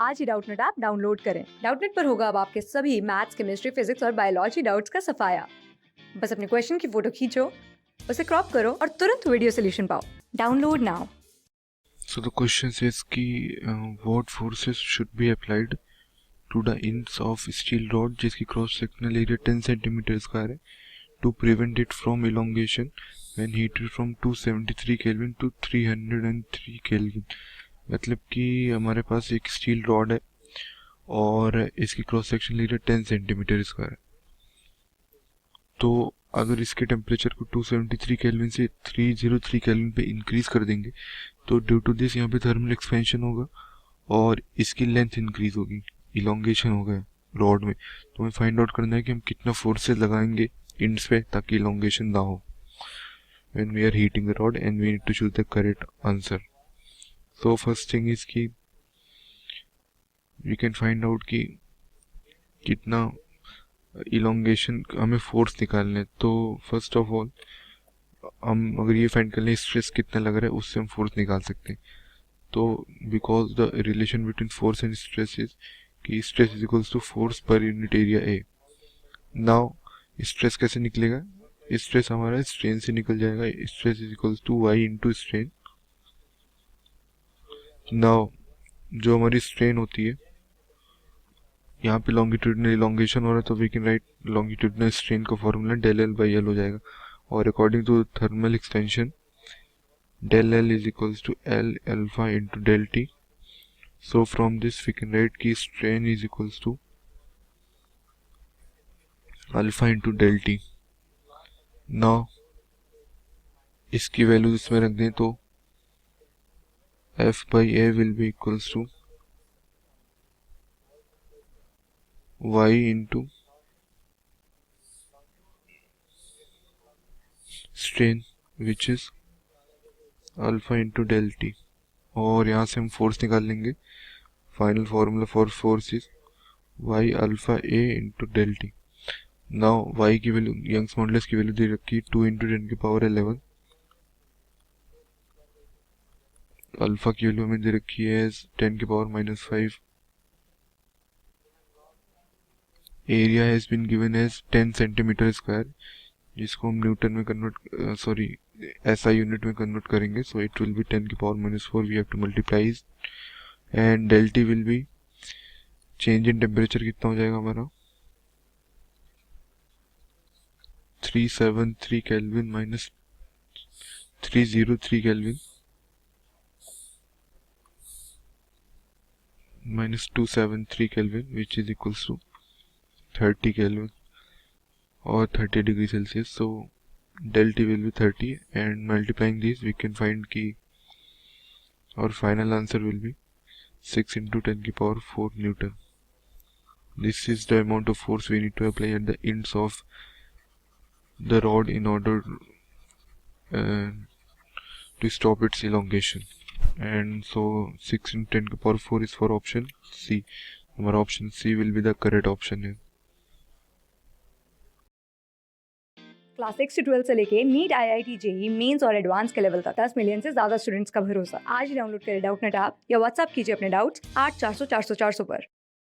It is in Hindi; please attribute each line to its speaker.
Speaker 1: आज ही डाउटनेट ऐप डाउनलोड करें। डाउटनेट पर होगा अब आपके सभी मैथ्स, केमिस्ट्री, फिजिक्स और बायोलॉजी डाउट्स का सफाया। बस अपने क्वेश्चन की फोटो खींचो, उसे क्रॉप करो और तुरंत वीडियो सॉल्यूशन पाओ। Download now.
Speaker 2: So the question says कि what forces should be applied to the ends of steel rod जिसकी cross sectional area 10 cm square है to prevent it from elongation when heated from 273 Kelvin to 303 Kelvin। मतलब कि हमारे पास एक स्टील रॉड है और इसकी cross sectional area 10 centimetre square है। तो अगर इसके टेम्परेचर को 273 केल्विन से 303 केल्विन पे इंक्रीज कर देंगे तो ड्यू टू दिस यहाँ पे थर्मल एक्सपेंशन होगा और इसकी लेंथ इंक्रीज होगी, इलोंगेशन होगा रॉड में। तो हमें फाइंड आउट करना है कि हम कितना फोर्सेस लगाएंगे इंड्स पे ताकि इलोंगेशन ना हो when we are heating the rod, and we need to choose the correct answer. So first thing is कि we can find out कि कितना इलोंगेशन हमें फोर्स निकालना है। तो फर्स्ट ऑफ ऑल हम अगर ये फाइंड कर लें स्ट्रेस कितना लग रहा है उससे हम फोर्स निकाल सकते हैं। तो because the relation between force and stress is कि stress is equals to force per unit area A. Now stress कैसे निकलेगा? स्ट्रेस हमारा स्ट्रेन से निकल जाएगा। Stress is equals to Y into strain. Now जो हमारी स्ट्रेन होती है, यहाँ पे लॉन्गिट्यूडनल इलोंगेशन हो रहा है तो we can write longitudinal strain का formula del L by L हो जाएगा। और according to thermal extension del L is equals to L alpha into del T. So from this we can write कि strain is equals to alpha into del T. Now इसकी वैल्यू इसमें रख दें तो F by A will be equals to Y into strain which is alpha into del T. और यहाँ से हम फोर्स निकाल लेंगे। Final formula for force is Y alpha A into del T. Now Y की वैल्यू, यंग्स मॉडुलस की वैल्यू दे रखी है 2 इंटू 10 की पावर 11। अल्फा की वैल्यू हमें दे रखी है 10 की power -5। Area has been given as 10 centimetre square जिसको हम न्यूटन में कन्वर्ट SI यूनिट में कन्वर्ट करेंगे। सो इट विल बी 10 की power -4। We have to multiply and del T will be change in temperature कितना हो जाएगा हमारा 373 Kelvin minus 303 Kelvin minus 273 Kelvin which is equals to 30 Kelvin or 30 degree Celsius. So del T will be 30 and multiplying these we can find कि our final answer will be 6 into 10 की power 4 Newton. This is the amount of force we need to apply at the ends of the rod in order to stop its elongation. And so 6 into 10 की power 4 is for option C. हमारा option C will be the correct option है।
Speaker 1: क्लास 6 से 12 से लेके नीट, IIT, JEE मेंस और एडवांस के लेवल तक 10 मिलियन से ज्यादा स्टूडेंट्स का भरोसा। आज ही डाउनलोड करें डाउटनेट ऐप या व्हाट्सएप कीजिए अपने डाउट्स 8400 400 400 पर।